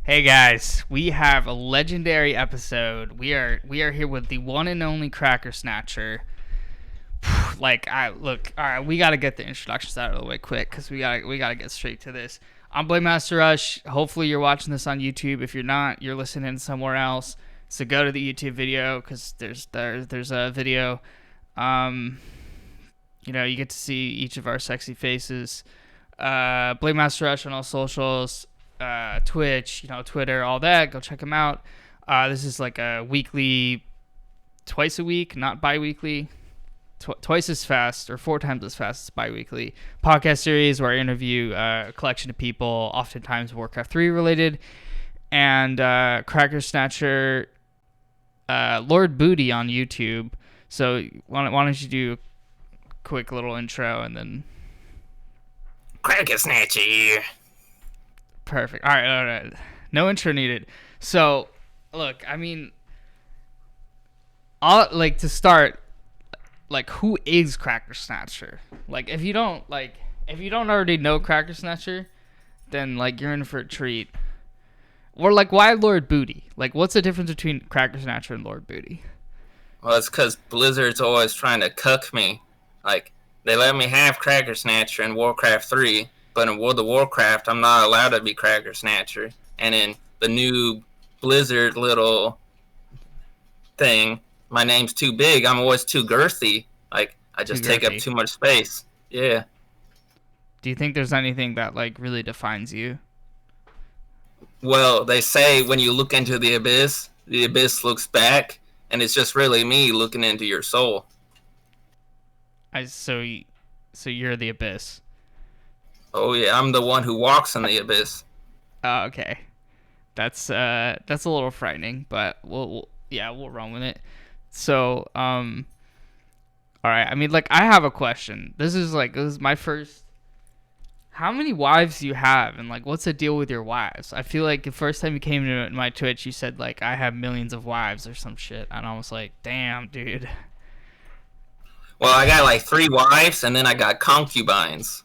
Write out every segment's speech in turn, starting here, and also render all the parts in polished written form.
Hey guys, we have a legendary episode. We are here with the one and only Crackersnatcher. All right, we gotta get the introductions out of the way quick because we gotta get straight to this. I'm BladeMasterRUSH. Hopefully you're watching this on YouTube. If you're not, you're listening somewhere else. So go to the YouTube video because there's a video. You get to see each of our sexy faces. BladeMasterRUSH on all socials. Twitch, Twitter, all that. Go check them out. This is like a weekly, twice a week, not bi-weekly, twice as fast or 4 times as fast as bi-weekly podcast series where I interview a collection of people, oftentimes Warcraft 3 related, and Crackersnatcher, Lord Booty on YouTube. So why don't you do a quick little intro and then... Crackersnatcher. Perfect. All right. No intro needed. So, look, I mean, to start, who is Crackersnatcher? If you don't already know Crackersnatcher, then you're in for a treat. Or why Lord Booty? What's the difference between Crackersnatcher and Lord Booty? Well, it's because Blizzard's always trying to cuck me. They let me have Crackersnatcher in Warcraft 3. But in World of Warcraft, I'm not allowed to be Crackersnatcher. And in the new Blizzard little thing, my name's too big. I'm always too girthy. I just take up too much space. Yeah. Do you think there's anything that really defines you? Well, they say when you look into the abyss looks back, and it's just really me looking into your soul. So you're the abyss. Oh yeah, I'm the one who walks in the abyss. Oh, okay. That's a little frightening, but we'll run with it. So, all right. I mean, I have a question. This is my first. How many wives do you have, and what's the deal with your wives? I feel like the first time you came to my Twitch, you said I have millions of wives or some shit, and I was like, damn, dude. Well, I got 3 wives, and then I got concubines.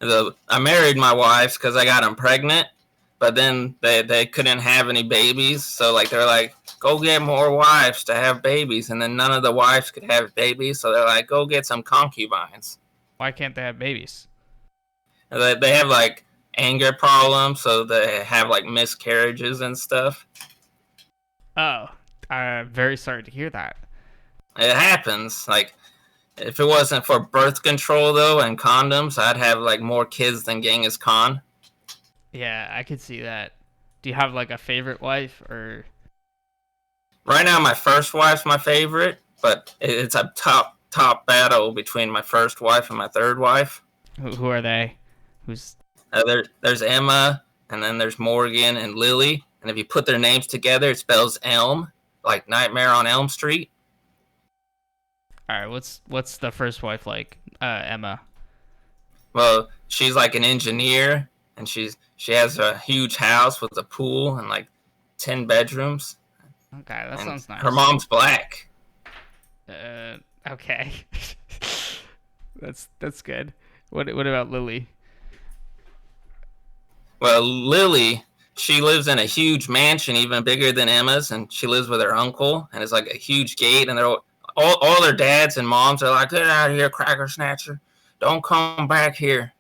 I married my wives because I got them pregnant, but then they couldn't have any babies, so they're like, go get more wives to have babies, and then none of the wives could have babies, so they're like, go get some concubines. Why can't they have babies? They have anger problems, so they have miscarriages and stuff. Oh, I'm very sorry to hear that. It happens. If it wasn't for birth control, though, and condoms, I'd have, more kids than Genghis Khan. Yeah, I could see that. Do you have, a favorite wife, or...? Right now, my first wife's my favorite, but it's a top battle between my first wife and my third wife. Who are they? Who's... There's Emma, and then there's Morgan and Lily, and if you put their names together, it spells Elm, like Nightmare on Elm Street. All right, what's the first wife like? Emma. Well, she's an engineer, and she has a huge house with a pool and 10 bedrooms. Okay, that sounds nice. Her mom's black. Okay. That's good. What about Lily? Well, Lily, she lives in a huge mansion, even bigger than Emma's, and she lives with her uncle, and it's a huge gate, and they're all their dads and moms are like, get out of here, Crackersnatcher. Don't come back here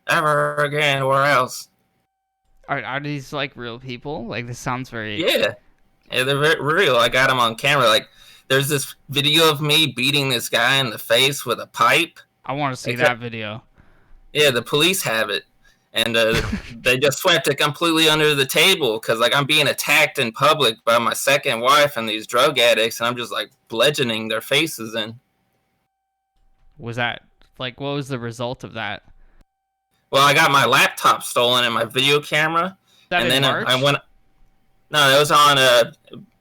ever again or else. Are these real people? This sounds very... Yeah, they're very real. I got them on camera. There's this video of me beating this guy in the face with a pipe. I want to see that video. Yeah, the police have it. And they just swept it completely under the table because, I'm being attacked in public by my second wife and these drug addicts, and I'm just, bludgeoning their faces in. Was that, what was the result of that? Well, I got my laptop stolen and my video camera. That in March? I went... No, it was on,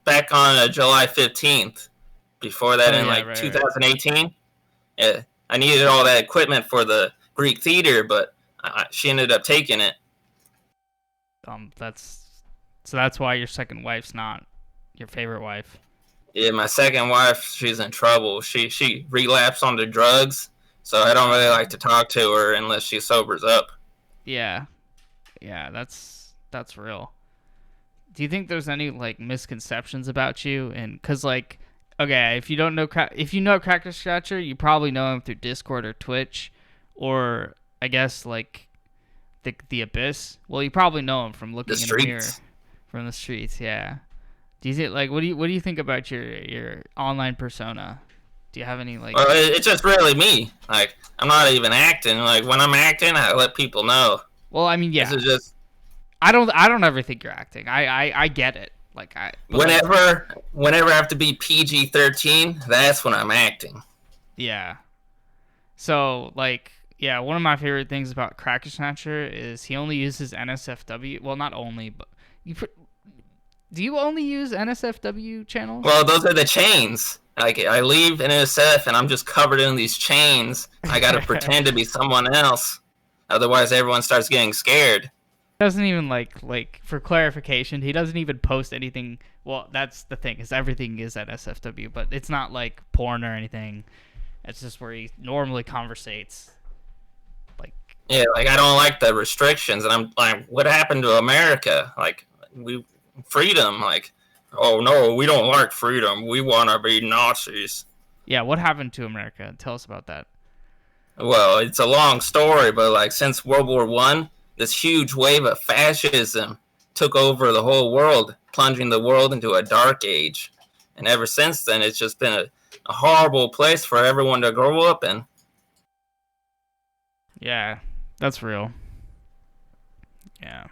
back on July 15th. Before that, 2018. Right. Yeah, I needed all that equipment for the Greek theater, but... she ended up taking it. That's why your second wife's not your favorite wife. Yeah, my second wife, she's in trouble. She relapsed onto drugs, so I don't really like to talk to her unless she sobers up. Yeah, that's That's real. Do you think there's any like misconceptions about you? And because like, okay, if you don't know, if you know Crackersnatcher, you probably know him through Discord or Twitch, or I guess like the Abyss. Well, you probably know him from looking in a mirror from the streets. Yeah. Do you think like what do you think about your online persona? Do you have any like? Well, it's just really me. Like I'm not even acting. Like when I'm acting, I let people know. Well, I mean, yeah. This is just. I don't ever think you're acting. I get it. Like whenever I have to be PG-13, that's when I'm acting. Yeah. So like yeah, one of my favorite things about Crackersnatcher is he only uses NSFW. Well, not only, but do you only use NSFW channels? Well, those are the chains. Like I leave NSF and I'm just covered in these chains. I gotta pretend to be someone else, otherwise everyone starts getting scared. Doesn't even like for clarification, he doesn't even post anything. Well, that's the thing, is everything is at SFW, but it's not like porn or anything. It's just where he normally conversates. Like yeah, like I don't like the restrictions, and I'm like, what happened to America? Like freedom. Like, oh no, we don't like freedom. We want to be Nazis. Yeah, what happened to America? Tell us about that. Well, it's a long story, but like since World War One, this huge wave of fascism took over the whole world, plunging the world into a dark age. And ever since then, it's just been a horrible place for everyone to grow up in. Yeah, that's real. Yeah.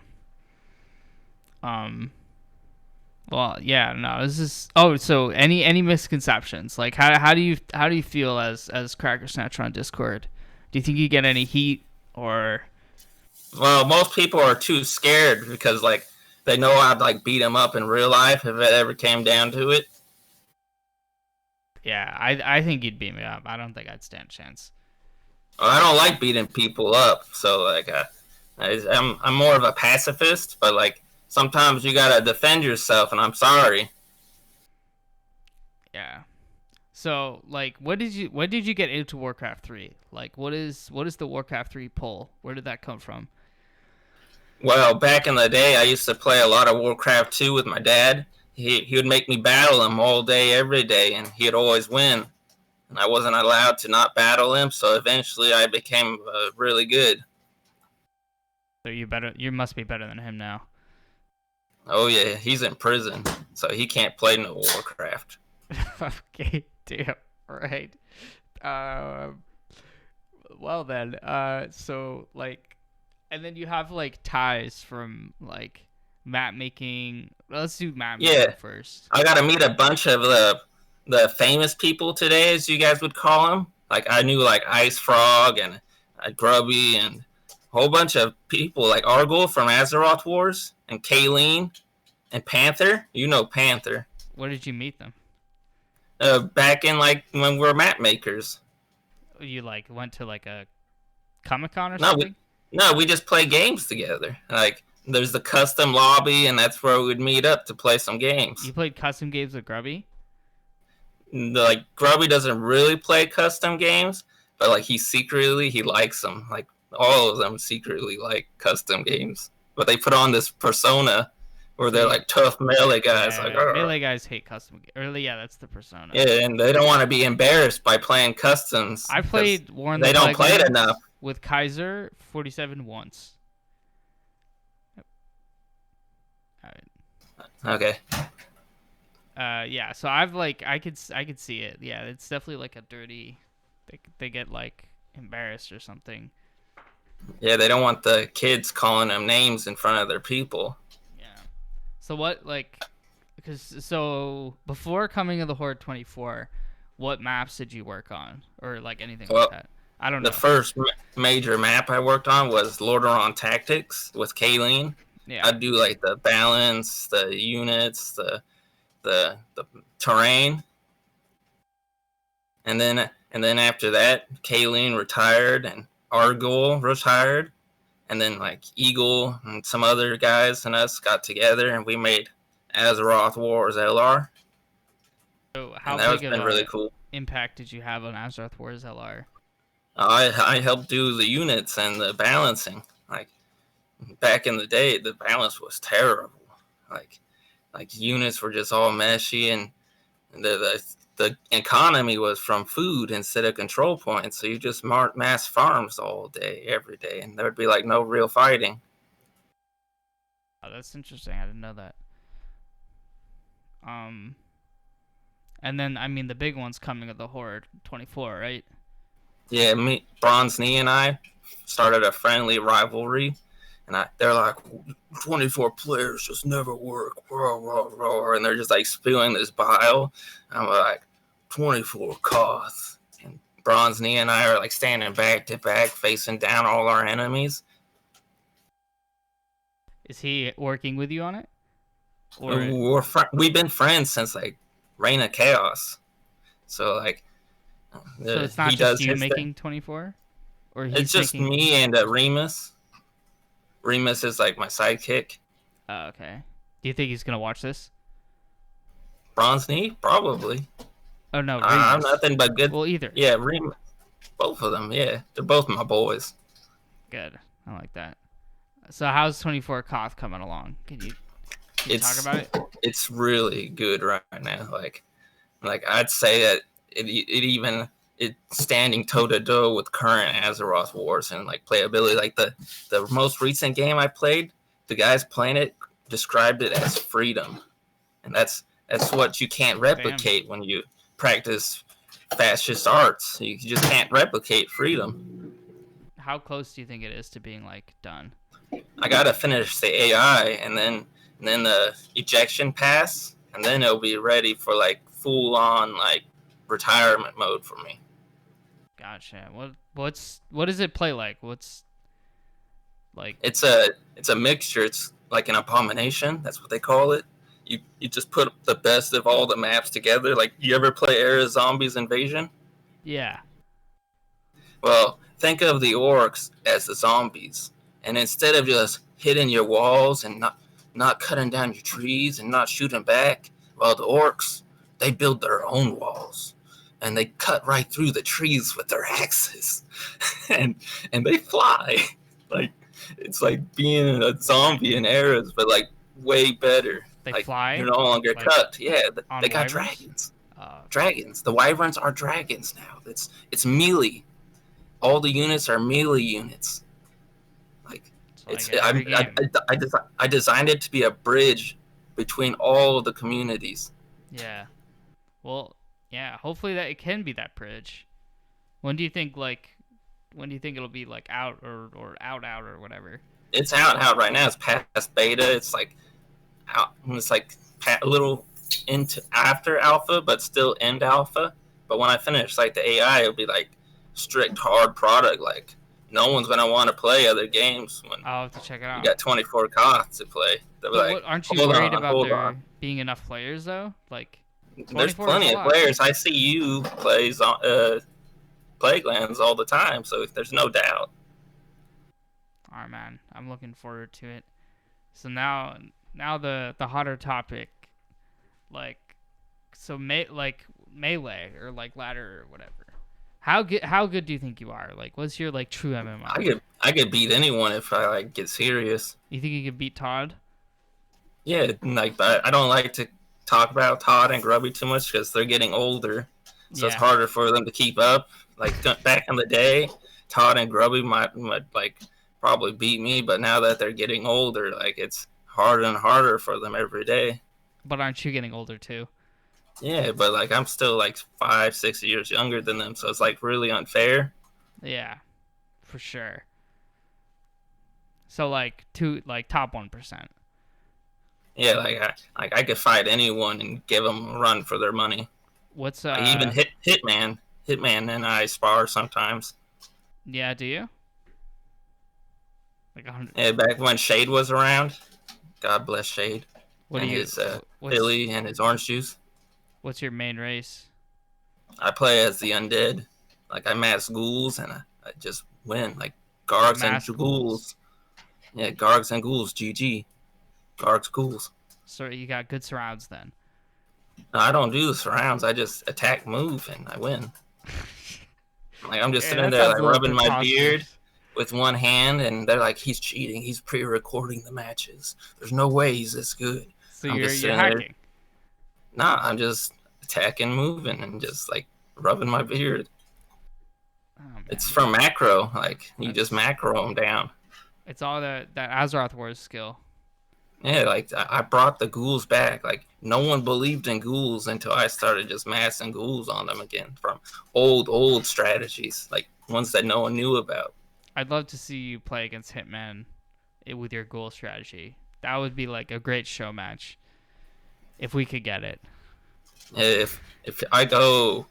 Well, yeah, no, this is. Oh, so any misconceptions? Like, how do you feel as Crackersnatcher on Discord? Do you think you get any heat or? Well, most people are too scared because like they know I'd like beat them up in real life if it ever came down to it. Yeah, I think you'd beat me up. I don't think I'd stand a chance. Well, I don't like beating people up, so like I'm more of a pacifist, but like sometimes you gotta defend yourself, and I'm sorry. Yeah. So like, when did you get into Warcraft 3? Like, what is the Warcraft 3 pull? Where did that come from? Well, back in the day, I used to play a lot of Warcraft 2 with my dad. He would make me battle him all day, every day, and he'd always win. And I wasn't allowed to not battle him, so eventually I became really good. So you must be better than him now. Oh yeah, he's in prison, so he can't play no Warcraft. Okay, damn, right. Well then, so like, and then you have like ties from like map making. Let's do map making first. I gotta meet a bunch of the famous people today, as you guys would call them. Like I knew like Ice Frog and Grubby and a whole bunch of people like Argyle from Azeroth Wars and Kayleen and Panther. You know Panther. Where did you meet them? Back in like when we were map makers. You like went to like a Comic-Con or something? We just play games together. Like there's the custom lobby, and that's where we would meet up to play some games. You played custom games with Grubby? Like Grubby doesn't really play custom games, but like he likes them. Like all of them secretly like custom games, but they put on this persona where they're like tough melee guys. Yeah, like melee guys hate custom games. Or yeah, that's the persona. Yeah, and they don't want to be embarrassed by playing customs. I played War in the They don't play it enough. With Kaiser 47 once. Yep. All right. Okay. Yeah, so I've like I could see it. Yeah, it's definitely like a dirty. They get like embarrassed or something. Yeah, they don't want the kids calling them names in front of their people. Yeah. So what like, so before coming to the Horde 24, what maps did you work on or like anything like that? I don't know. The first major map I worked on was Lordaeron Tactics with Kayleen. Yeah. I'd do like the balance, the units, the terrain, and then after that, Kayleen retired and Argyle retired, and then like Eagle and some other guys and us got together and we made Azeroth Wars LR. So how big of been really cool impact did you have on Azeroth Wars LR? I helped do the units and the balancing. Like back in the day, the balance was terrible. Like units were just all meshy, and the economy was from food instead of control points. So you just mass farms all day, every day, and there would be like no real fighting. Oh, that's interesting. I didn't know that. And then I mean the big one's coming at the Horde 24, right? Yeah, Bronze Knee and I started a friendly rivalry, and they're like, 24 players just never work, roar, roar, roar, and they're just like spewing this bile. I'm like, 24 COTH. And Bronze Knee and I are like standing back to back, facing down all our enemies. Is he working with you on it? Or We've been friends since like Reign of Chaos. So like, so it's not just you making 24, or it's just me and Remus. Remus is like my sidekick. Oh, okay. Do you think he's gonna watch this? Bronze Knee, probably. Oh no, I'm nothing but good. Well, either. Yeah, Remus. Both of them. Yeah, they're both my boys. Good. I like that. So how's 24 COTH coming along? Can you talk about it? It's really good right now. Like I'd say that it's standing toe to toe with current Azeroth wars and like playability. Like the most recent game I played, the guys playing it described it as freedom, and that's what you can't replicate when you practice fascist arts. You just can't replicate freedom. How close do you think it is to being like done? I gotta finish the AI and then the ejection pass, and then it'll be ready for like full on like retirement mode for me. Gotcha. What does it play like? What's like? It's a mixture. It's like an abomination. That's what they call it. You just put the best of all the maps together. Like, you ever play Era Zombies Invasion? Yeah. Well, think of the orcs as the zombies, and instead of just hitting your walls and not cutting down your trees and not shooting back, well, the orcs, they build their own walls, and they cut right through the trees with their axes, and they fly. Like, it's like being a zombie in Eras, but like way better. They like, fly? You're no longer cut. Yeah, they got wyverns? dragons. Dragons. The wyverns are dragons now. It's melee. All the units are melee units. Like, I designed it to be a bridge between all of the communities. Yeah. Well, yeah. Hopefully that it can be that bridge. When do you think it'll be like out or out or whatever? It's out right now. It's past beta. It's like out. It's like a little into after alpha, but still end alpha. But when I finish like the AI, it'll be like strict hard product. Like, no one's gonna want to play other games when I'll have to check it out. You got 24 COTH to play. Like, aren't you worried about there being enough players though? Like, there's plenty of players. I see you play Plaguelands all the time, so there's no doubt. All right, man. I'm looking forward to it. So now the hotter topic, like, so melee or like ladder or whatever. How good do you think you are? Like, what's your like true MMO? I could beat anyone if I like get serious. You think you could beat Todd? Yeah, like, but I don't like to talk about Todd and Grubby too much because they're getting older, so it's harder for them to keep up. Like, back in the day, Todd and Grubby might like probably beat me, but now that they're getting older, like, it's harder and harder for them every day. But aren't you getting older too? Yeah, but like, I'm still like 5-6 years younger than them, so it's like really unfair. Yeah, for sure. So like top 1%. Yeah, like I could fight anyone and give them a run for their money. What's like even Hitman and I spar sometimes. Yeah, do you? Like 100. Yeah, back when Shade was around. God bless Shade. His Philly and his orange juice. What's your main race? I play as the undead. Like, I mask ghouls and I just win. Like, Gargs and ghouls. Yeah, Gargs and ghouls. GG. Gargs, ghouls. So you got good surrounds then. No, I don't do the surrounds. I just attack, move, and I win. Like, I'm just sitting there like rubbing my beard. with one hand, and they're like, he's cheating. He's pre-recording the matches. There's no way he's this good. So I'm just you're sitting there. hacking. Nah, I'm just attacking, moving, and just like rubbing my beard. Oh, man. It's from macro. Like you just macro them down. It's all that Azeroth Wars skill. Yeah, like I brought the ghouls back. Like no one believed in ghouls until I started just massing ghouls on them again from old strategies, like ones that no one knew about. I'd love to see you play against Hitman with your ghoul strategy. That would be like a great show match if we could get it. If I go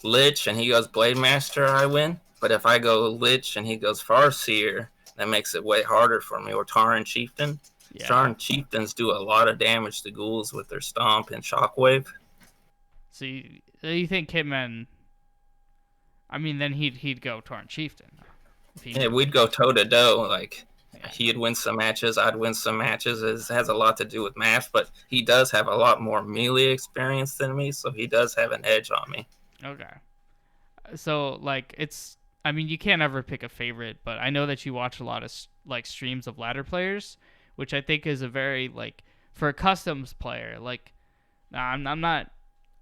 Lich and he goes Blade Master, I win. But if I go Lich and he goes Farseer, that makes it way harder for me. Or Tauren Chieftain. Yeah. Tauren Chieftains do a lot of damage to ghouls with their Stomp and Shockwave. So you think Hitman? I mean, then he'd go Tauren Chieftain. Yeah, we'd go toe to toe. Like he'd win some matches, I'd win some matches. It has a lot to do with math, but he does have a lot more melee experience than me, so he does have an edge on me. Okay. So like it's. I mean, you can't ever pick a favorite, but I know that you watch a lot of like streams of ladder players, which I think is a very like for a customs player. Like, I'm not.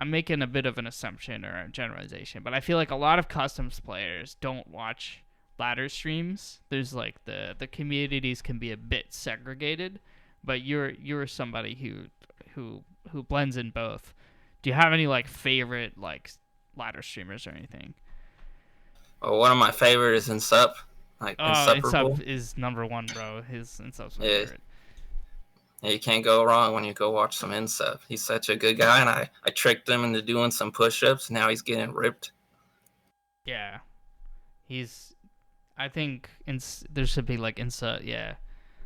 I'm making a bit of an assumption or a generalization, but I feel like a lot of customs players don't watch ladder streams. There's like the communities can be a bit segregated, but you're somebody who blends in both. Do you have any like favorite like ladder streamers or anything? Well, one of my favorites is Insup. Like Insup is number one, bro. Insup's my favorite. Yeah, you can't go wrong when you go watch some Insup. He's such a good guy, and I tricked him into doing some push-ups. Now he's getting ripped. Yeah, I think there should be like Insup. Yeah,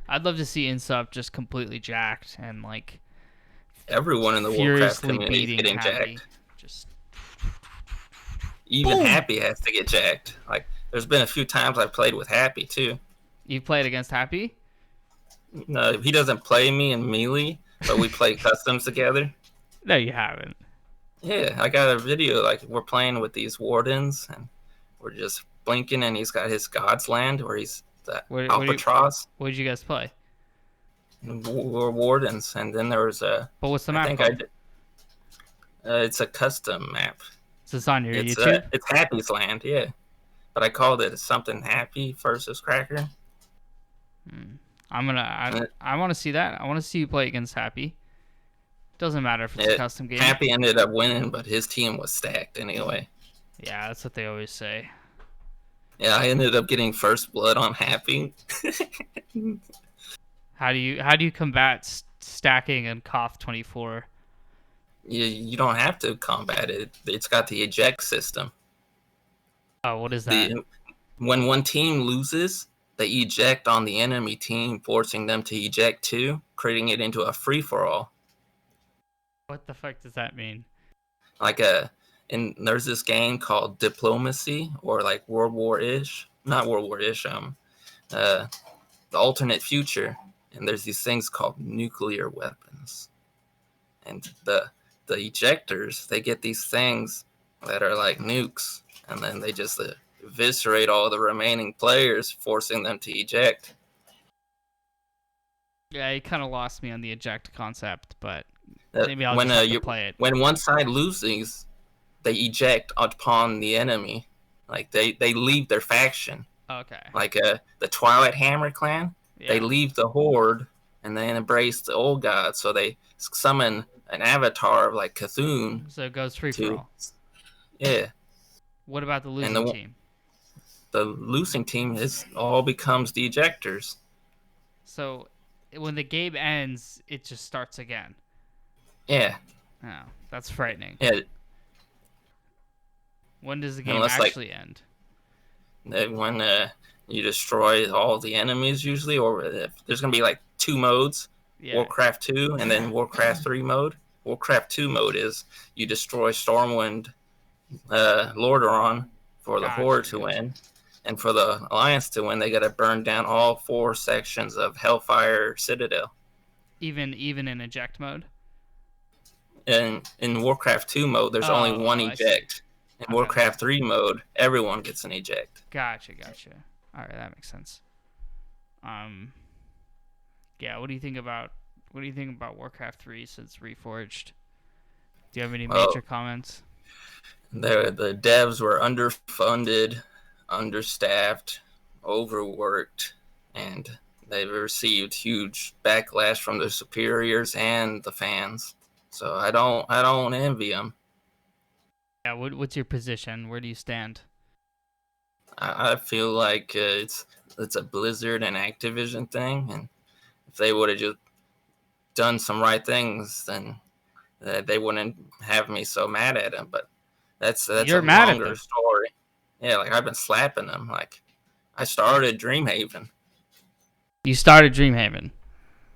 I'd love to see Insup just completely jacked and like everyone in the Warcraft community is getting jacked. Just even Happy has to get jacked. Like there's been a few times I've played with Happy too. You played against Happy? No, he doesn't play me in melee, but we play customs together. No, you haven't. Yeah, I got a video. Like we're playing with these wardens, and we're just blinking, and he's got his God's Land where he's the Albatross. What did you guys play? We're wardens, and then there was a. But what's the map called? It's a custom map. So it's on your YouTube? It's Happy's Land, yeah. But I called it something Happy versus Cracker. I want to see that. I want to see you play against Happy. Doesn't matter if it's a custom game. Happy ended up winning, but his team was stacked anyway. Yeah, that's what they always say. Yeah, I ended up getting first blood on Happy. How do you combat stacking in COTH 24? You don't have to combat it. It's got the eject system. Oh, what is that? When one team loses, they eject on the enemy team, forcing them to eject too, creating it into a free-for-all. What the fuck does that mean? Like there's this game called Diplomacy, or like World War-ish. Not World War-ish, the alternate future. And there's these things called nuclear weapons. And the ejectors, they get these things that are like nukes, and then they just eviscerate all the remaining players, forcing them to eject. Yeah, you kind of lost me on the eject concept, but maybe I'll just have to play it. When one side loses, they eject upon the enemy. Like they leave their faction. Okay. Like the Twilight Hammer clan, they leave the Horde and they embrace the old gods. So they summon an avatar of like Cthulhu. So it goes free for all. Yeah. What about the losing team? The losing team all becomes the ejectors. So when the game ends, it just starts again. Yeah. Oh, that's frightening. Yeah. When does the game actually end? When you destroy all the enemies, usually, or there's going to be like two modes. Yeah. Warcraft 2 and then Warcraft 3 mode. Warcraft 2 mode is you destroy Stormwind, Lordaeron for the Horde to win. And for the Alliance to win, they got to burn down all 4 sections of Hellfire Citadel. Even in eject mode? In Warcraft 2 mode, there's only one eject. In Warcraft 3 mode, everyone gets an eject. Gotcha. All right, that makes sense. Um, yeah. What do you think about Warcraft 3 since Reforged? Do you have any Well, major comments? the devs were underfunded, understaffed, overworked, and they've received huge backlash from their superiors and the fans. So I don't envy them. Yeah. What's your position? Where do you stand? I feel like it's a Blizzard and Activision thing, and if they would have just done some right things, then they wouldn't have me so mad at them. But that's a You're mad at longer them. story. Yeah, like I've been slapping them. Like I started Dreamhaven. You started Dreamhaven.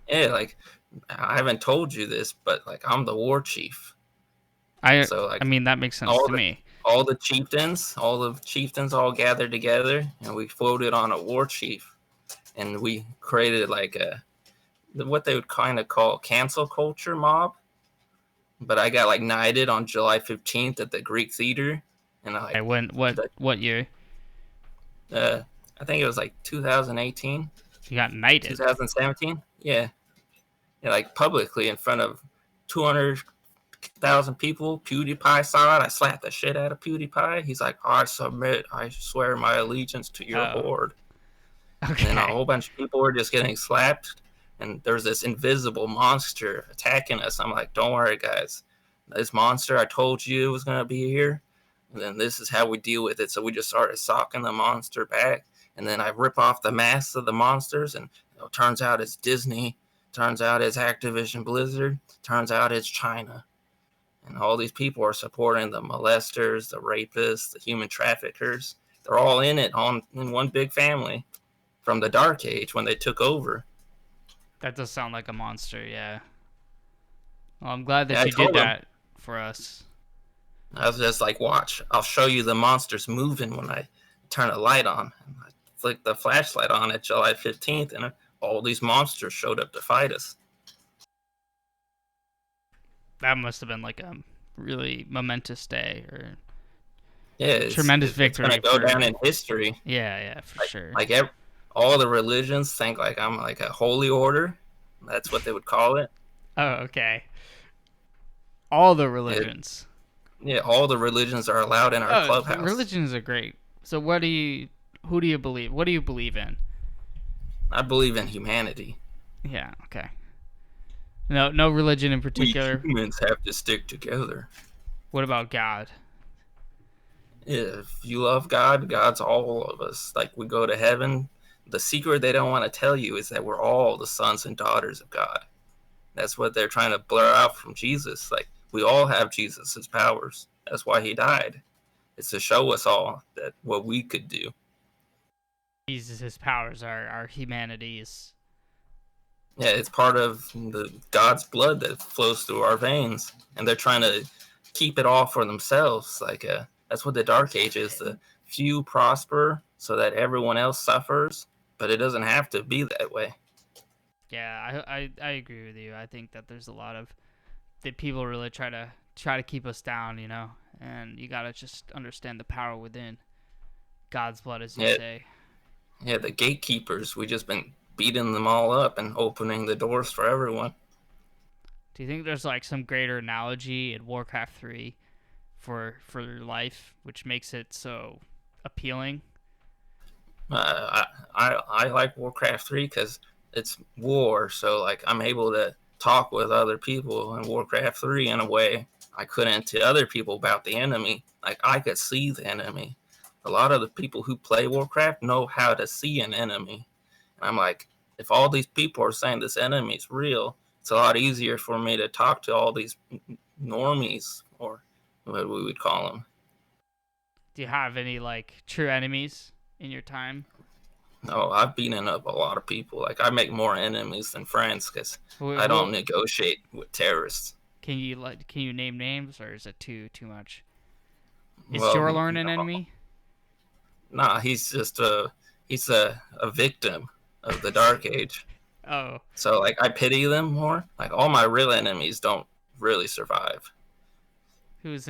Yeah, like I haven't told you this, but like I'm the Warchief. I So I like mean that makes sense all to the me. all the chieftains all gathered together, and we voted on a Warchief, and we created like a what they would kind of call cancel culture mob. But I got like knighted on July 15th at the Greek Theater, and I Okay, like what year? uh, I think it was like 2018, You got knighted. 2017. Yeah, yeah, like publicly in front of 200,000 people. PewDiePie saw it. I slapped the shit out of PewDiePie. He's like, I submit. I swear my allegiance to your Oh, horde. And then a okay. whole bunch of people were just getting slapped. And there's this invisible monster attacking us. I'm like, don't worry, guys. This monster, I told you was going to be here. And then this is how we deal with it. So we just started socking the monster back. And then I rip off the masks of the monsters. And turns out it's Disney. Turns out it's Activision Blizzard. Turns out it's China. And all these people are supporting the molesters, the rapists, the human traffickers. They're all in it in one big family from the Dark Age when they took over. That does sound like a monster, yeah. Well, I'm glad And that I you did told them, that for us. I was just like, watch, I'll show you the monsters moving when I turn a light on. And I flicked the flashlight on at July 15th, and all these monsters showed up to fight us. That must have been like a really momentous day or Yeah, tremendous it's going victory to go for. down in history. Yeah, for Like, sure. all the religions think like I'm like a holy order. That's what they would call it. Oh, okay. All the Yeah, religions. yeah, all the religions are allowed in our Oh, clubhouse. religions are great. So who do you believe? What do you believe in? I believe in humanity. Yeah, okay. No religion in We particular. humans have to stick together. What about God? If you love God, God's all of us. Like we go to heaven. The secret they don't want to tell you is that we're all the sons and daughters of God. That's what they're trying to blur out from Jesus. Like we all have Jesus's powers. That's why he died. It's to show us all that what we could do. Jesus' powers are humanity's. Yeah, it's part of the God's blood that flows through our veins, and they're trying to keep it all for themselves. Like that's what the Dark Age is. The few prosper so that everyone else suffers, but it doesn't have to be that way. Yeah, I agree with you. I think that there's a lot of that people really try to keep us down, and you gotta just understand the power within God's blood, as you Yeah, say. yeah. The gatekeepers, we just been beating them all up and opening the doors for everyone. Do you think there's like some greater analogy in Warcraft 3 for life, which makes it so appealing? I like Warcraft 3 because it's war, so like I'm able to talk with other people in Warcraft 3 in a way I couldn't to other people about the enemy. Like I could see the enemy. A lot of the people who play Warcraft know how to see an enemy. And I'm like, if all these people are saying this enemy is real, it's a lot easier for me to talk to all these normies, or what we would call them. Do you have any like true enemies in your time? No, I've beaten up a lot of people. Like I make more enemies than friends because Who, I don't who negotiate with terrorists. can you name names, or is it too much? Is Well, Jorlorn an no, enemy? nah, he's a victim of the Dark Age. Oh, So like I pity them more. Like all my real enemies don't really survive. who's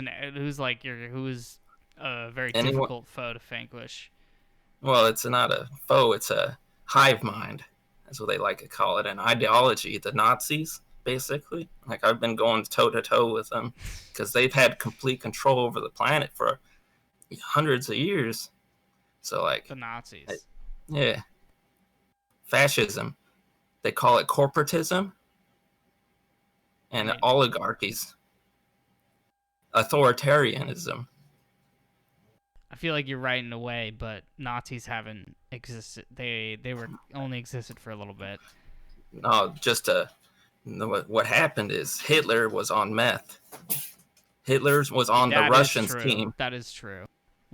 a very Anyone, difficult foe to vanquish? Well, it's not a foe, it's a hive mind. That's what they like to call it, an ideology. The Nazis, basically. Like, I've been going toe to toe with them because they've had complete control over the planet for hundreds of years. So, like, The Nazis. yeah, fascism. They call it corporatism and Yeah. oligarchies. Authoritarianism. I feel like you're right in a way, but Nazis haven't existed. They were only existed for a little bit. No, what happened is Hitler was on meth. Hitler was on the Russians team. That is true.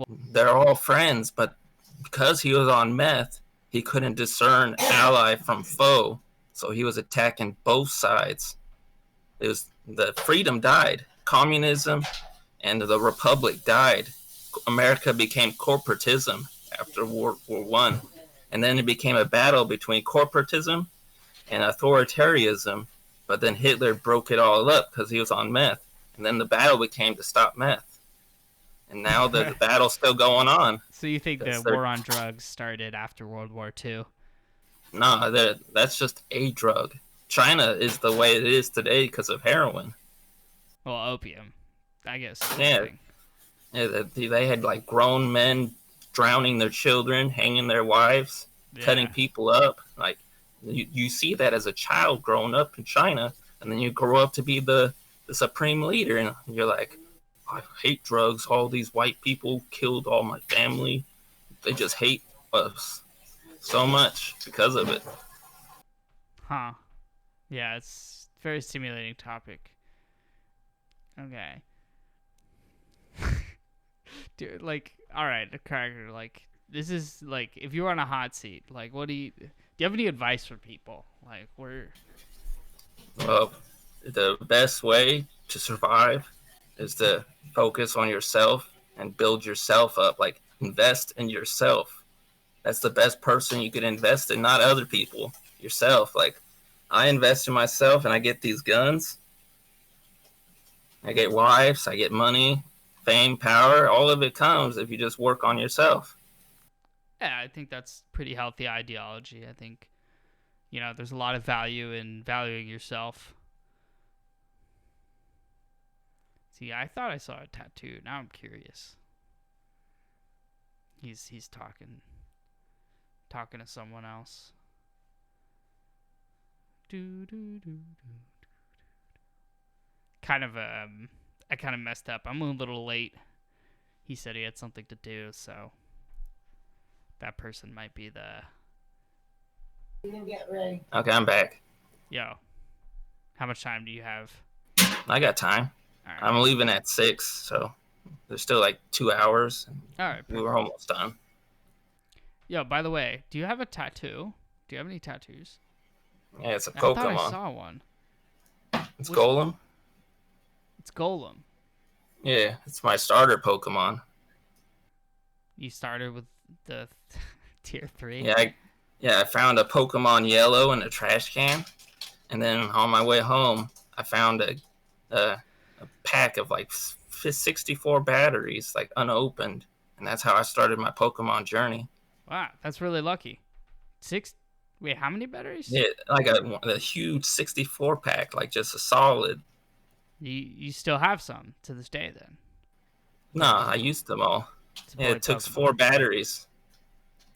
They're all friends, but because he was on meth, he couldn't discern ally from foe, so he was attacking both sides. It was the freedom died, communism and the republic died. America became corporatism after World War One, and then it became a battle between corporatism and authoritarianism. But then Hitler broke it all up because he was on meth, and then the battle became to stop meth. And now the battle's still going on. So you think the war on drugs started after World War II? No, that's just a drug. China is the way it is today because of heroin. Well, opium, I guess. Yeah, they had like grown men drowning their children, hanging their wives, cutting people up. Like you see that as a child growing up in China, and then you grow up to be the supreme leader, and you're like, I hate drugs. All these white people killed all my family. They just hate us so much because of it. Huh. Yeah, it's a very stimulating topic. Okay. Dude, like, alright, the character, like, this is, like, if you were on a hot seat, like, do you have any advice for people? Like, Well, the best way to survive is to focus on yourself and build yourself up. Like, invest in yourself. That's the best person you could invest in, not other people. Yourself. Like, I invest in myself and I get these guns. I get wives, I get money, fame, power. All of it comes if you just work on yourself. Yeah, I think that's pretty healthy ideology. I think, there's a lot of value in valuing yourself. See, I thought I saw a tattoo. Now I'm curious. He's talking to someone else. I kind of messed up. I'm a little late. He said he had something to do, so that person might be the... You can get ready. Okay, I'm back. Yo, how much time do you have? I got time. All right. I'm leaving at 6, so there's still like 2 hours. All right. We were almost done. Yo, by the way, do you have a tattoo? Do you have any tattoos? Yeah, it's a Pokemon. I thought I saw one. It's Golem. It's Golem. Yeah, it's my starter Pokemon. You started with the tier 3? Yeah, I found a Pokemon Yellow in a trash can, and then on my way home, I found a pack of like 64 batteries, like unopened, and that's how I started my Pokemon journey. Wow, that's really lucky. Wait, how many batteries? Yeah, like a huge 64 pack, like just a solid. You still have some to this day, then? No, I used them all. Yeah, it took 4 batteries.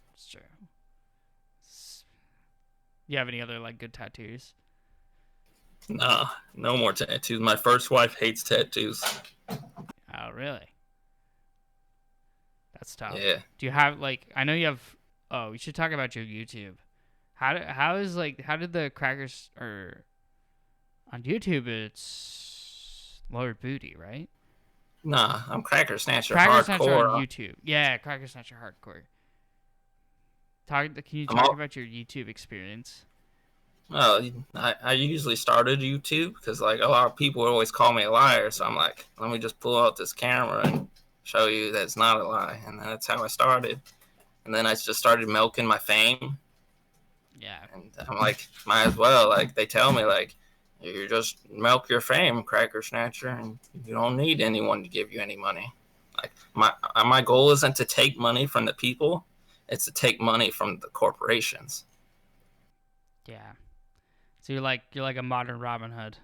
That's true. You have any other like good tattoos? Nah, no more tattoos. My first wife hates tattoos. Oh, really? That's tough. Yeah. Do you have I know you have... Oh, we should talk about your YouTube. How did the Crackers... Or on YouTube, it's Lord Booty, right? Nah, I'm Crackersnatcher Hardcore on YouTube. Yeah, Crackersnatcher Hardcore. Can you talk about your YouTube experience? Well, I usually started YouTube because like a lot of people always call me a liar, so I'm like, let me just pull out this camera and show you that it's not a lie, and that's how I started. And then I just started milking my fame. Yeah. And I'm like, might as well. Like they tell me, like, you just milk your fame, Crackersnatcher, and you don't need anyone to give you any money. Like my goal isn't to take money from the people. It's to take money from the corporations. Yeah. So you're like a modern Robin Hood.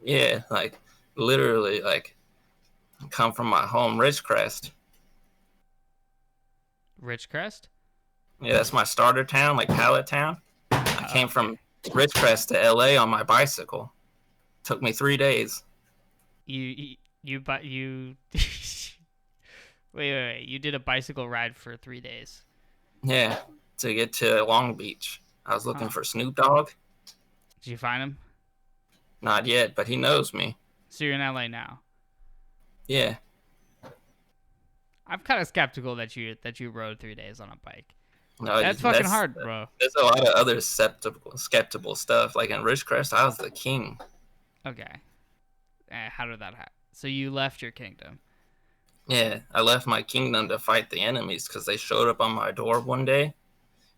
Yeah, like literally, like come from my home, Ridgecrest. Ridgecrest? Yeah, that's my starter town, like Pallet Town. I came from Ridgecrest to LA on my bicycle. Took me 3 days. You wait. You did a bicycle ride for 3 days. Yeah, to get to Long Beach. I was looking for Snoop Dogg. Did you find him? Not yet, but he knows me. So you're in LA now. Yeah. I'm kind of skeptical that you rode 3 days on a bike. No, That's fucking hard, bro. There's a lot of other skeptical stuff. Like in Ridgecrest, I was the king. Okay. How did that happen? So you left your kingdom. Yeah, I left my kingdom to fight the enemies because they showed up on my door one day,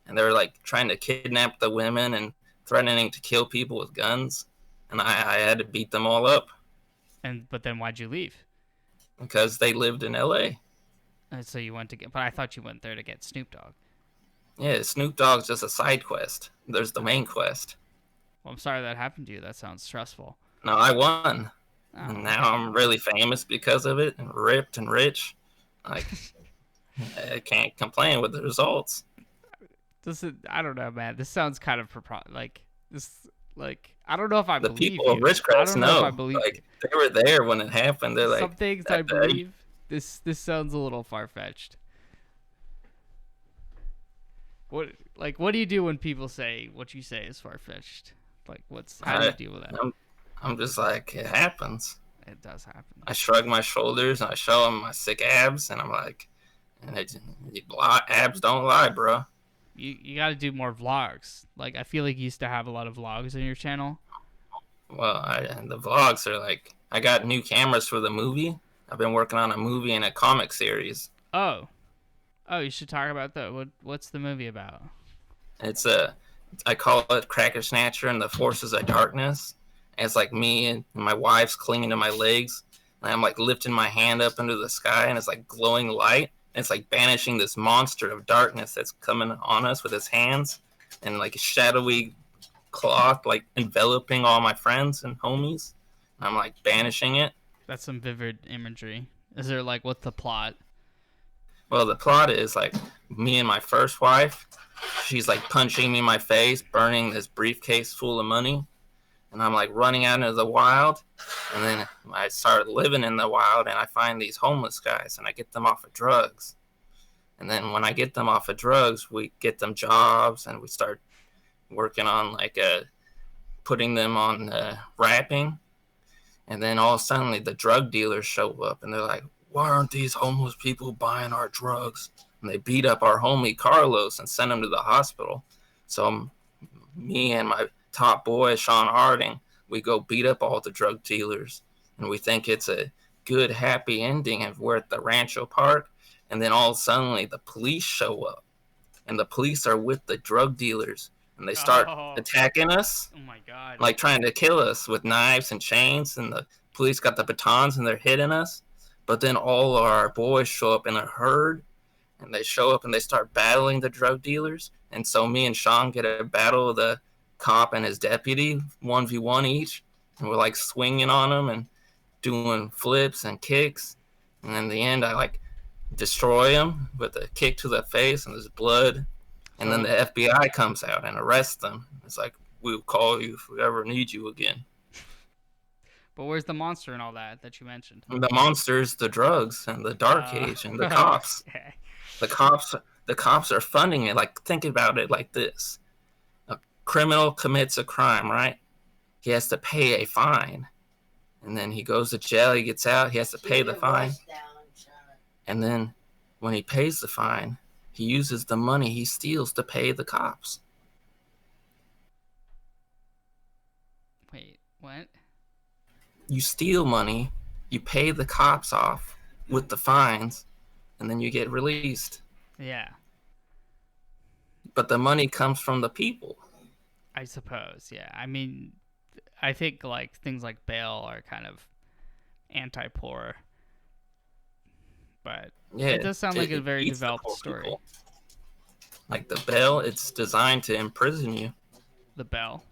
and they were like trying to kidnap the women and threatening to kill people with guns, and I had to beat them all up. But then why'd you leave? Because they lived in LA. So you went to get, but I thought you went there to get Snoop Dogg. Yeah, Snoop Dogg's just a side quest. There's the main quest. Well, I'm sorry that happened to you. That sounds stressful. No, I won. Oh. And now I'm really famous because of it, and ripped and rich. Like, I can't complain with the results. I don't know, man. This sounds kind of I don't know if I The believe people of you. Ridgecrest know. If I believe like, they were there when it happened. They're like, some things I believe. This sounds a little far fetched. What do you do when people say what you say is far fetched? Like, how do you deal with that? I'm just like, it happens. It does happen. I shrug my shoulders and I show them my sick abs, and I'm like, abs don't lie, bro. You got to do more vlogs. Like, I feel like you used to have a lot of vlogs on your channel. Well, the vlogs are like, I got new cameras for the movie. I've been working on a movie and a comic series. Oh, you should talk about that. What's the movie about? I call it Crackersnatcher and the Forces of Darkness. And it's like me and my wife's clinging to my legs, and I'm like lifting my hand up into the sky, and it's like glowing light. And it's like banishing this monster of darkness that's coming on us with his hands, and like a shadowy cloth like enveloping all my friends and homies. And I'm like banishing it. That's some vivid imagery. Is there like, what's the plot? Well, the plot is like me and my first wife. She's like punching me in my face, burning this briefcase full of money. And I'm like running out into the wild. And then I start living in the wild, and I find these homeless guys, and I get them off of drugs. And then when I get them off of drugs, we get them jobs, and we start working on like putting them on rapping. And then all of a sudden the drug dealers show up, and they're like, why aren't these homeless people buying our drugs? And they beat up our homie Carlos and send him to the hospital. So me and my top boy, Sean Harding, we go beat up all the drug dealers, and we think it's a good, happy ending, and we're at the Rancho Park. And then all of a sudden the police show up, and the police are with the drug dealers, and they start attacking us. Oh my God. Like trying to kill us with knives and chains, and the police got the batons and they're hitting us. But then all our boys show up in a herd, and they show up and they start battling the drug dealers. And so me and Sean get a battle of the cop and his deputy, 1v1 each, and we're like swinging on them and doing flips and kicks. And in the end, I like destroy him with a kick to the face, and there's blood. And then the FBI comes out and arrests them. It's like, we'll call you if we ever need you again. But where's the monster and all that you mentioned? The monsters, the drugs, and the dark age, and the cops. Okay. The cops are funding it. Like, think about it like this: a criminal commits a crime, right? He has to pay a fine, and then he goes to jail. He gets out. He has to pay the fine, and then when he pays the fine, he uses the money he steals to pay the cops. Wait, what? You steal money, you pay the cops off with the fines, and then you get released. Yeah. But the money comes from the people. I suppose, yeah. I mean, I think like things like bail are kind of anti-poor, but yeah, it does sound like a very developed story. People. Like the bell, it's designed to imprison you. The bell.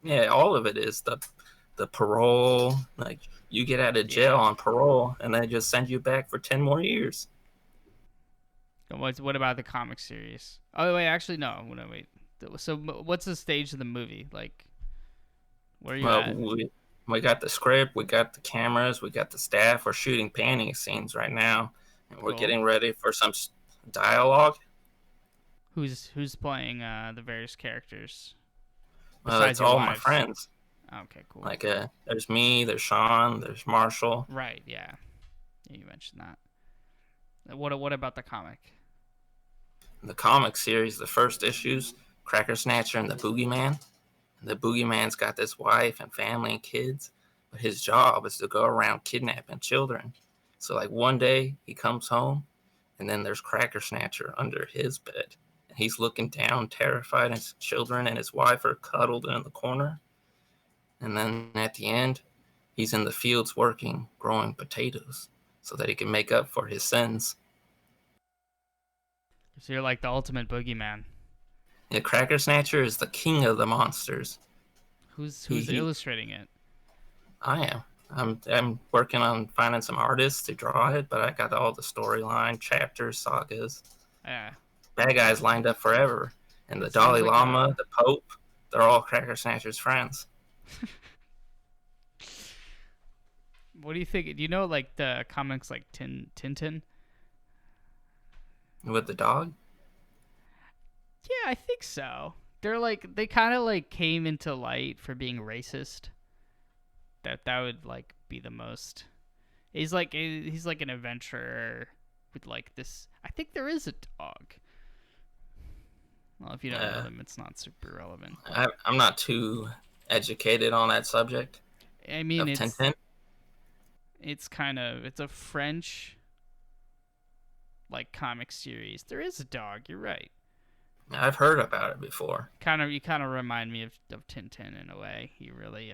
Yeah, all of it is the parole. Like you get out of jail on parole, and they just send you back for 10 more years. What about the comic series? Oh wait, actually no. No, wait. So what's the stage of the movie? Like, where are you at? We got the script, we got the cameras, we got the staff. We're shooting panning scenes right now, and we're getting ready for some dialogue. Who's playing the various characters? It's all my friends. Okay, cool. Like there's me, there's Sean, there's Marshall. Right, yeah. You mentioned that. What about the comic? The comic series, the first issues, Crackersnatcher and the Boogeyman. And the Boogeyman's got this wife and family and kids, but his job is to go around kidnapping children. So like one day he comes home, and then there's Crackersnatcher under his bed. And he's looking down, terrified, and his children and his wife are cuddled in the corner. And then at the end, he's in the fields working, growing potatoes, so that he can make up for his sins. So you're like the ultimate boogeyman. Yeah, Crackersnatcher is the king of the monsters. Who's illustrating it? I am. I'm working on finding some artists to draw it, but I got all the storyline, chapters, sagas. Yeah. Bad guys lined up forever. And the Dalai Lama, the Pope, they're all Crackersnatcher's friends. What do you think? Do you know like the comics like Tintin? With the dog? Yeah, I think so. They kind of like came into light for being racist. That would like be the most. He's like an adventurer with like this. I think there is a dog. Well, if you don't know them, it's not super relevant. I'm not too educated on that subject. I mean, it's Tintin. It's a French like comic series. There is a dog. You're right. I've heard about it before. You kind of remind me of Tintin in a way. He really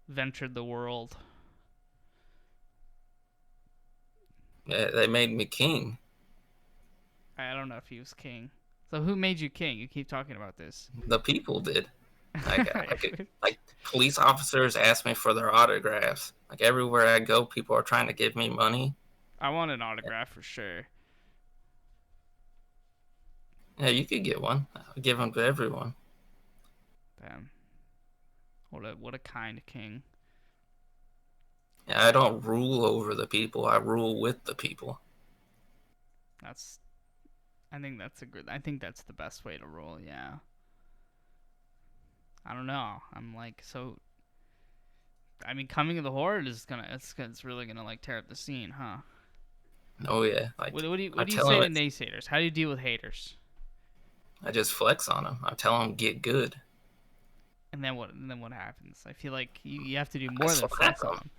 ventured the world. Yeah, they made me king. I don't know if he was king. So who made you king? You keep talking about this. The people did. Like police officers ask me for their autographs. Like everywhere I go, people are trying to give me money. I want an autograph for sure. Yeah, you could get one. I'll give them to everyone. Damn. What a kind king. Yeah, I don't rule over the people. I rule with the people. I think that's the best way to rule. Yeah. I don't know. I'm like so. I mean, coming to the Horde is it's really gonna like tear up the scene, huh? Oh yeah. Like what do you say to naysayers? How do you deal with haters? I just flex on them. I tell them get good. And then what happens? I feel like you have to do more than flex on them.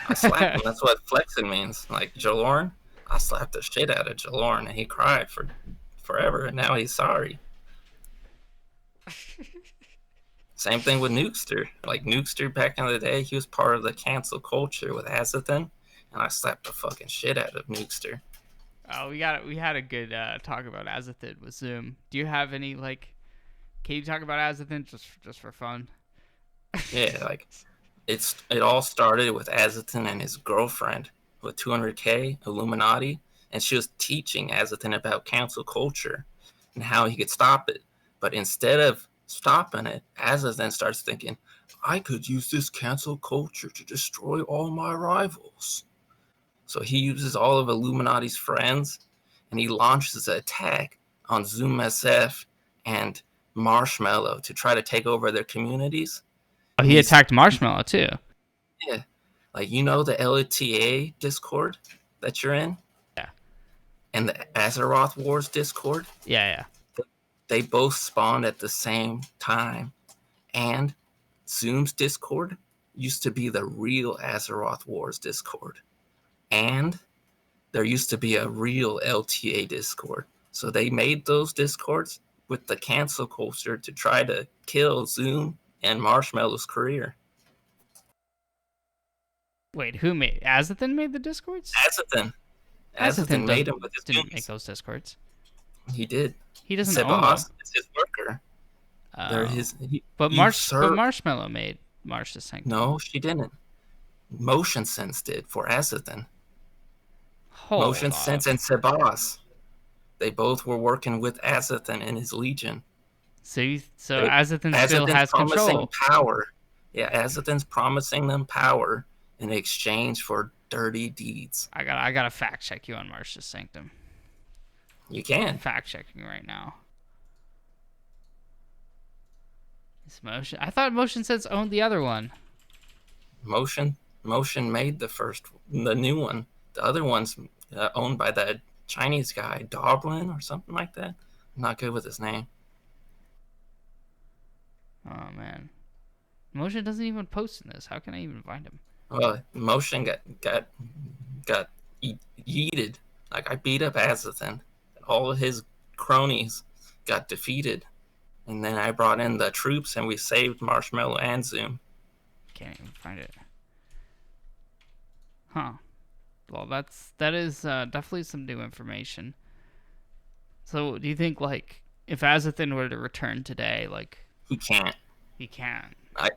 I slap him. That's what flexing means. Like Jalorn, I slapped the shit out of Jalorn, and he cried for forever, and now he's sorry. Same thing with Nukester. Like Nukester back in the day, he was part of the cancel culture with Azothan, and I slapped the fucking shit out of Nukester. Oh, we had a good talk about Azothan with Zoom. Do you have any like? Can you talk about Azothan just for fun? Yeah, like it all started with Azothan and his girlfriend with 200K Illuminati, and she was teaching Azothan about cancel culture and how he could stop it. But instead of stopping it, Azothan starts thinking, I could use this cancel culture to destroy all my rivals. So he uses all of Illuminati's friends, and he launches an attack on Zoom SF and Marshmallow to try to take over their communities. Oh, he attacked Marshmallow too. Yeah. Like, you know the LTA Discord that you're in? Yeah. And the Azeroth Wars Discord? Yeah. They both spawned at the same time. And Zoom's Discord used to be the real Azeroth Wars Discord. And there used to be a real LTA Discord. So they made those Discords with the cancel culture to try to kill Zoom and Marshmallow's career. Wait, who made Azothan made the Discords? Azothan made them with his didn't make those Discords. He did. He doesn't own them. Sebas is his worker. They're his. But Marshmallow made Marsh's Sanctum. No, she didn't. Motion Sense did for Azothan. Motion Sense and Sebas. They both were working with Azothan and his legion. So Azothan still has control. Power. Yeah, Azothan's promising them power in exchange for dirty deeds. I gotta fact check you on Marsh's Sanctum. You can. I'm fact checking right now. This Motion. I thought Motion Sense owned the other one. Motion made the new one. The other one's owned by that Chinese guy, Doblin or something like that. I'm not good with his name. Oh man, Motion doesn't even post in this. How can I even find him? Well, Motion got yeeted. Like I beat up Azothan. All of his cronies got defeated, and then I brought in the troops and we saved Marshmallow and Zoom. Can't even find it. Huh. Well, that is definitely some new information. So, do you think like if Azothan were to return today, like he can't? He can't. I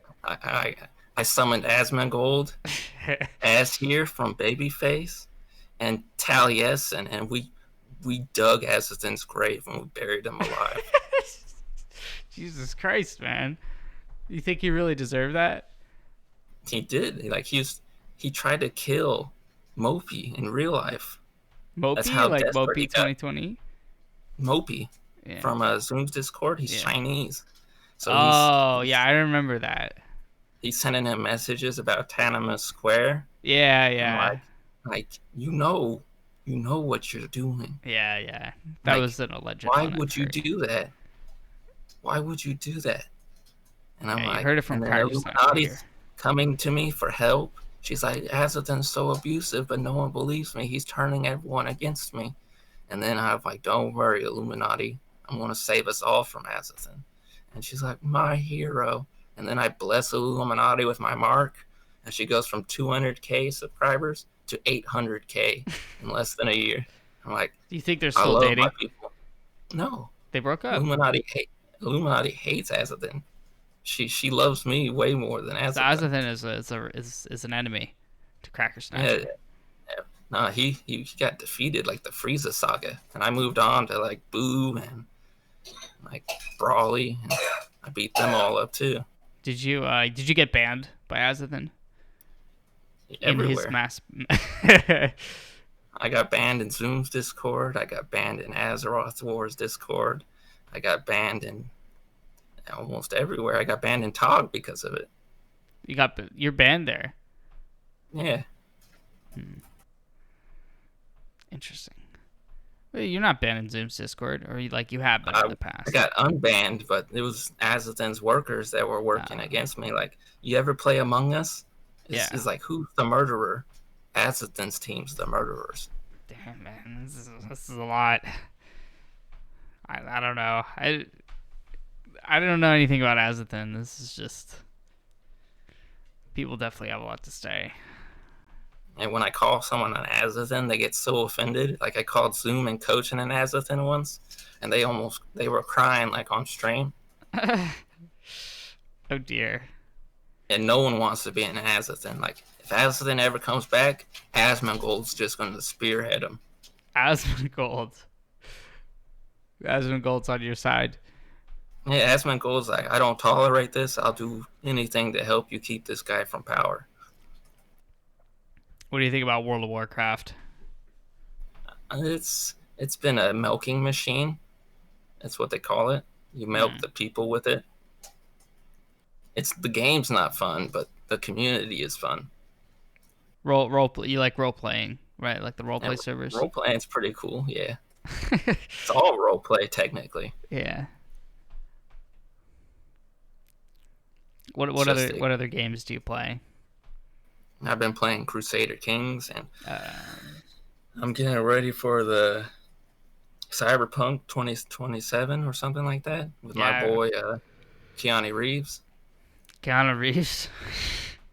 summoned Asmongold, Azir from Babyface, and Taliesin, and we dug Azothan's grave and we buried him alive. Jesus Christ, man! You think he really deserved that? He did. Like he tried to kill Mopey in real life. Mopey, like Mopey 2020. Mopey from Zoom's Discord. He's Chinese. So I remember that. He's sending him messages about Tanama Square. Yeah. Like you know what you're doing. Yeah. That was an alleged. Why would you do that? Why would you do that? And I'm like, you heard it from Illuminati's coming to me for help. She's like, Azothan's so abusive, but no one believes me. He's turning everyone against me. And then I'm like, don't worry, Illuminati. I'm going to save us all from Azothan. And she's like, my hero. And then I bless Illuminati with my mark. And she goes from 200K subscribers to 800K in less than a year. I'm like, do you think they're still dating? No. They broke up. Illuminati hates Azothan. She loves me way more than Azothan. So Azothan is an enemy to Crackersnatcher. Yeah. No, he got defeated like the Frieza saga, and I moved on to like Boo and like Brawly. And I beat them all up too. Did you get banned by Azothan? Everywhere. In his mass. I got banned in Zoom's Discord. I got banned in Azeroth Wars Discord. I got banned in almost everywhere. I got banned in TOG because of it. You're banned there. Yeah. Interesting. Well, you're not banned in Zoom's Discord, or you have been in the past. I got unbanned, but it was Azothan's workers that were working against me. Like, you ever play Among Us? It's like, who's the murderer? Azothan's team's the murderers. Damn, man, this is a lot. I don't know. I don't know anything about Azothan. This is just... People definitely have a lot to say. And when I call someone an Azothan, they get so offended. Like, I called Zoom and coaching an Azothan once, and they were crying, like, on stream. Oh, dear. And no one wants to be an Azothan. Like, if Azothan ever comes back, Asmongold's just going to spearhead him. Asmongold's on your side. Yeah, Asmongold's like, I don't tolerate this. I'll do anything to help you keep this guy from power. What do you think about World of Warcraft? It's been a milking machine. That's what they call it. You milk the people with it. The game's not fun, but the community is fun. You like role playing, right? Like the role play servers. Role playing's pretty cool, yeah. It's all role play technically. Yeah. What other games do you play? I've been playing Crusader Kings, and I'm getting ready for the Cyberpunk 2027 or something like that with my boy Keanu Reeves. Keanu Reeves?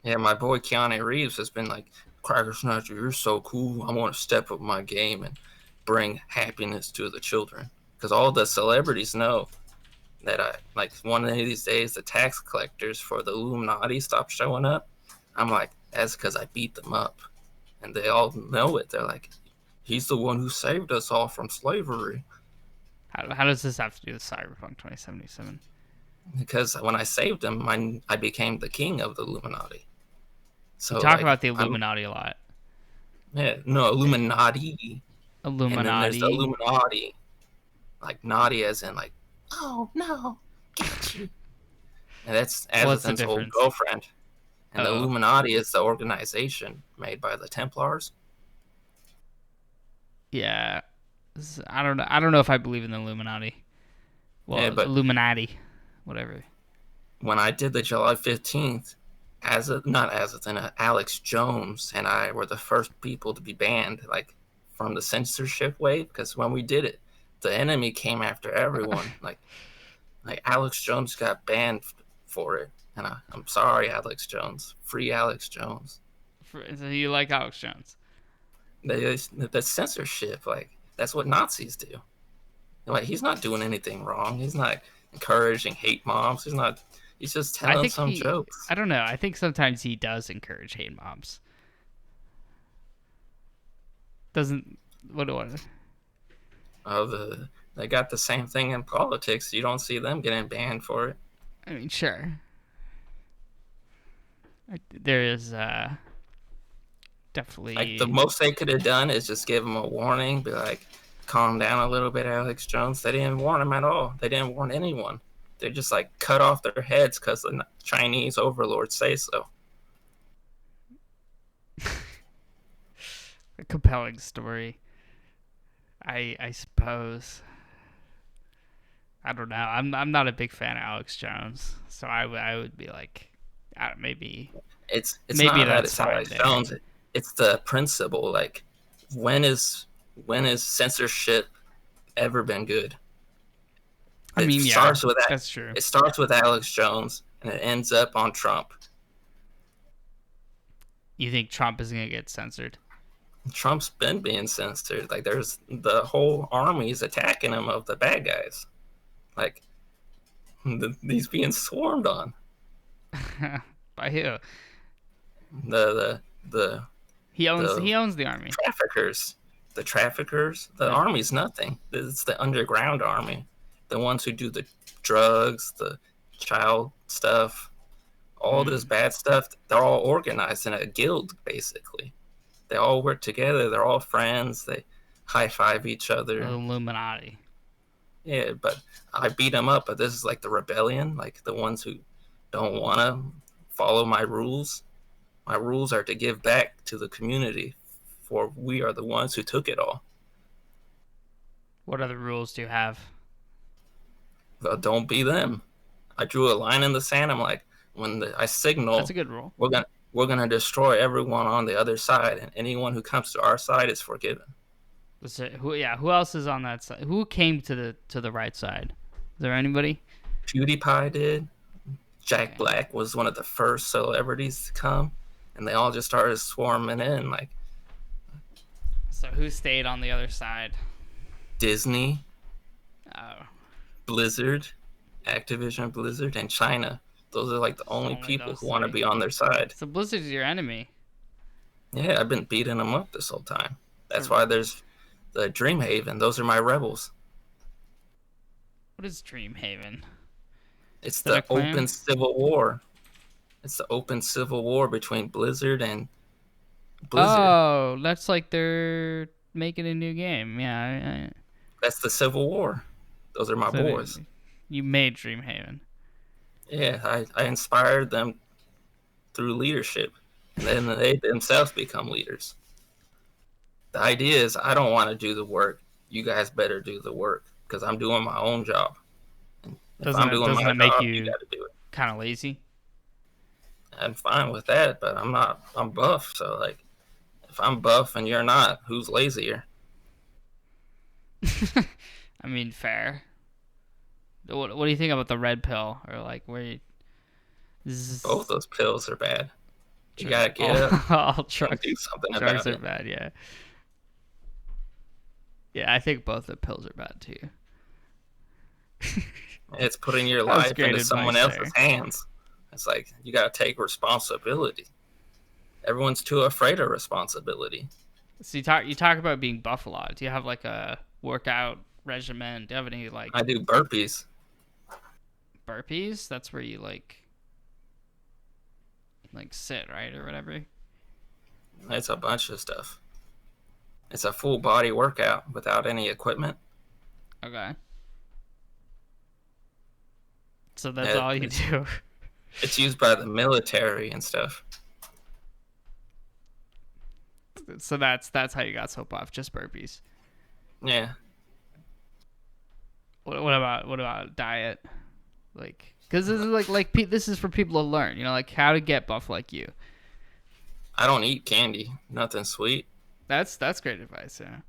Yeah, my boy Keanu Reeves has been like, Crackersnatcher, you're so cool. I want to step up my game and bring happiness to the children. because all the celebrities know that I like one of these days the tax collectors for the Illuminati stop showing up. I'm like, that's because I beat them up, and they all know it. They're like, he's the one who saved us all from slavery. How does this have to do with Cyberpunk 2077? Because when I saved him, I became the king of the Illuminati. So You talk about the Illuminati a lot. Yeah, no, Illuminati. Illuminati. And then there's the Illuminati. Like naughty as in like, oh no, get you. And that's Azothan's old girlfriend. And the Illuminati is the organization made by the Templars. Yeah. I don't know if I believe in the Illuminati. Well, yeah, but Illuminati. Whatever. When I did the July 15th, Alex Jones and I were the first people to be banned, like, from the censorship wave, because when we did it, the enemy came after everyone. like Alex Jones got banned for it, and I'm sorry, Alex Jones. Free Alex Jones. So you like Alex Jones? The censorship, like, that's what Nazis do. Like, he's not doing anything wrong. He's not encouraging hate mobs. He's just telling some jokes. I don't know. I think sometimes he does encourage hate mobs. They got the same thing in politics. You don't see them getting banned for it. I mean, sure. There is definitely, like, the most they could have done is just give him a warning, be like, calm down a little bit, Alex Jones. They didn't warn him at all. They didn't warn anyone. They just, like, cut off their heads because the Chinese overlords say so. A compelling story, I suppose. I don't know. I'm not a big fan of Alex Jones, so I would be like, maybe it's maybe not that's that it's Alex Jones. It's the principle. Like, when is censorship ever been good? I mean, starts with that. That's true. It starts with Alex Jones and it ends up on Trump. You think Trump is gonna get censored? Trump's been being censored. Like, there's the whole army's attacking him of the bad guys. Like, he's being swarmed on. By who? He owns the army. Traffickers. The traffickers. The army's nothing. It's the underground army. The ones who do the drugs, the child stuff, all this bad stuff. They're all organized in a guild, basically. They all work together. They're all friends. They high-five each other. The Illuminati. Yeah, but I beat them up. But this is like the rebellion, like the ones who don't want to follow my rules. My rules are to give back to the community, for we are the ones who took it all. What other rules do you have? Well, don't be them. I drew a line in the sand. I'm like, when I signal, that's a good rule. We're gonna destroy everyone on the other side, and anyone who comes to our side is forgiven. Who else is on that side? Who came to the right side? Is there anybody? PewDiePie did. Jack Black was one of the first celebrities to come, and they all just started swarming in. Like, so who stayed on the other side? Disney, Oh, Blizzard, Activision Blizzard, and China. Those are like the only people who want to be on their side. So Blizzard's your enemy. Yeah, I've been beating them up this whole time. That's why there's the Dreamhaven. Those are my rebels. What is Dreamhaven? It's the open civil war. It's the open civil war between Blizzard and Blizzard. Oh, that's like they're making a new game. Yeah. That's the Civil War. Those are my boys. You made Dreamhaven. Yeah, I inspired them through leadership, and then they themselves become leaders. The idea is, I don't want to do the work. You guys better do the work, because I'm doing my own job. Doesn't it make you gotta do it. Kind of lazy? I'm fine with that, but I'm buff, so, like, if I'm buff and you're not, who's lazier? I mean, fair. What do you think about the red pill, or like where you? Both those pills are bad. You gotta get up. All trucks do something about it. Drugs are bad. Yeah. Yeah, I think both the pills are bad too. It's putting your That was life great into someone advice else's there. hands. It's like, you got to take responsibility. Everyone's too afraid of responsibility. So you talk about being buff a lot. Do you have like a workout regimen? Do you have any like I do burpees. burpees? That's where you like sit, right, or whatever. It's a bunch of stuff. It's a full body workout without any equipment. Okay. So that's Yeah, all you do. It's used by the military and stuff. So that's how you got so buff, just burpees. Yeah. What about diet? Like, because this is this is for people to learn, like how to get buff like you. I don't eat candy. Nothing sweet. That's great advice. Yeah.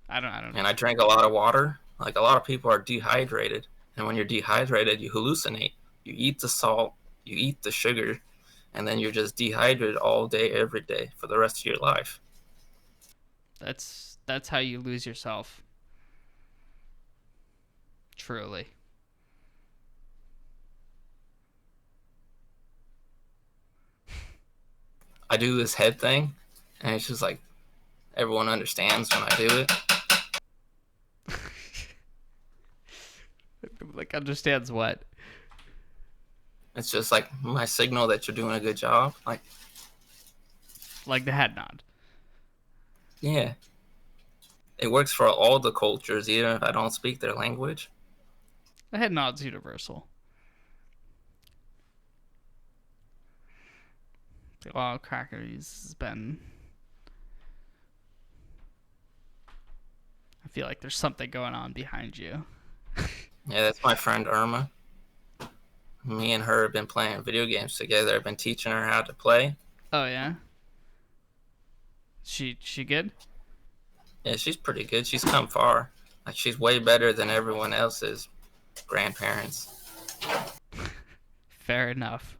I don't. And I drink a lot of water. Like, a lot of people are dehydrated, and when you're dehydrated, you hallucinate. You eat the salt, you eat the sugar, and then you're just dehydrated all day, every day for the rest of your life. That's how you lose yourself. Truly. I do this head thing, and it's just like, everyone understands when I do it. Like, understands what? It's just like my signal that you're doing a good job. Like the head nod. Yeah. It works for all the cultures, even if I don't speak their language. The head nod's universal. Well, Crackers has been... I feel like there's something going on behind you. Yeah, that's my friend Irma. Me and her have been playing video games together. I've been teaching her how to play. Oh, yeah? She good? Yeah, she's pretty good. She's come far. Like, she's way better than everyone else's grandparents. Fair enough.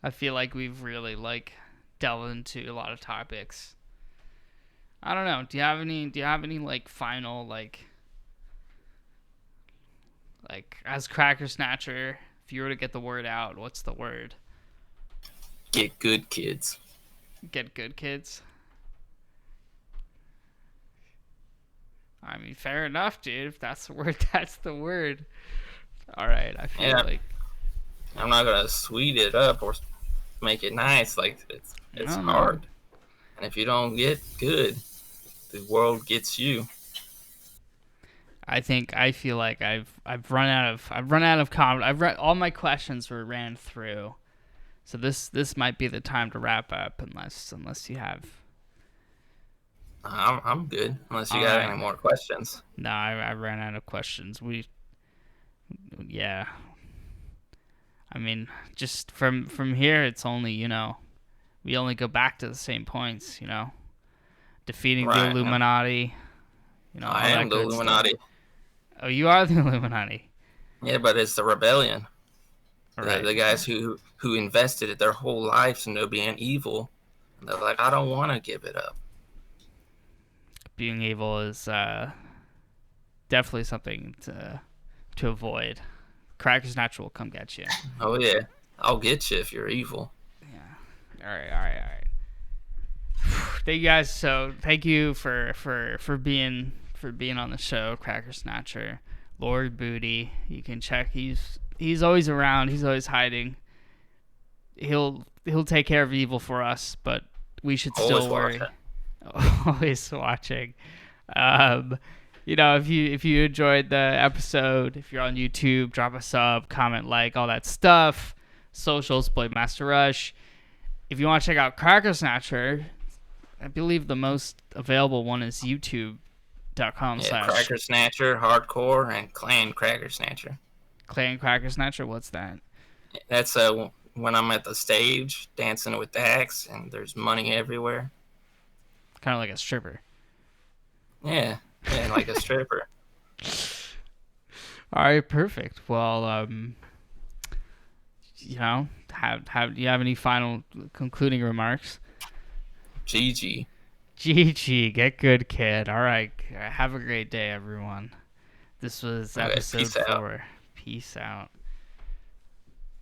I feel like we've really delved into a lot of topics. I don't know. Do you have any final as Crackersnatcher, if you were to get the word out, what's the word? Get good, kids. Get good, kids. I mean, fair enough, dude. If that's the word, that's the word. All right, I feel like I'm not gonna sweet it up or make it nice. Like, it's hard, and if you don't get good, the world gets you. I feel like I've run out of comment. All my questions were ran through, so this might be the time to wrap up unless you have. I'm good unless you got any more questions. No, I ran out of questions. Yeah. I mean, just from here, it's only we only go back to the same points. Defeating the Illuminati. I am the Illuminati. Stuff. Oh, you are the Illuminati. Yeah, but it's the rebellion. Right. The guys who invested their whole lives into being evil. And they're like, I don't want to give it up. Being evil is definitely something to avoid. Crackersnatcher will come get you. Oh yeah, I'll get you if you're evil. Yeah. All right. Thank you guys. So thank you for being on the show, Crackersnatcher, Lord Booty. You can check. He's always around. He's always hiding. He'll take care of evil for us, but we should still worry. Always watching. If you enjoyed the episode, if you're on YouTube, drop a sub, comment, all that stuff. Socials, BladeMasterRUSH. If you want to check out Crackersnatcher, I believe the most available one is youtube.com/ Crackersnatcher, Hardcore, and Clan Crackersnatcher. Clan Crackersnatcher, what's that? That's when I'm at the stage dancing with the axe and there's money everywhere. Kind of like a stripper. Yeah, like a stripper. All right, perfect. Well, do you have any final concluding remarks? GG. GG, get good, kid. All right, have a great day, everyone. This was Okay, episode peace out. 4. Peace out.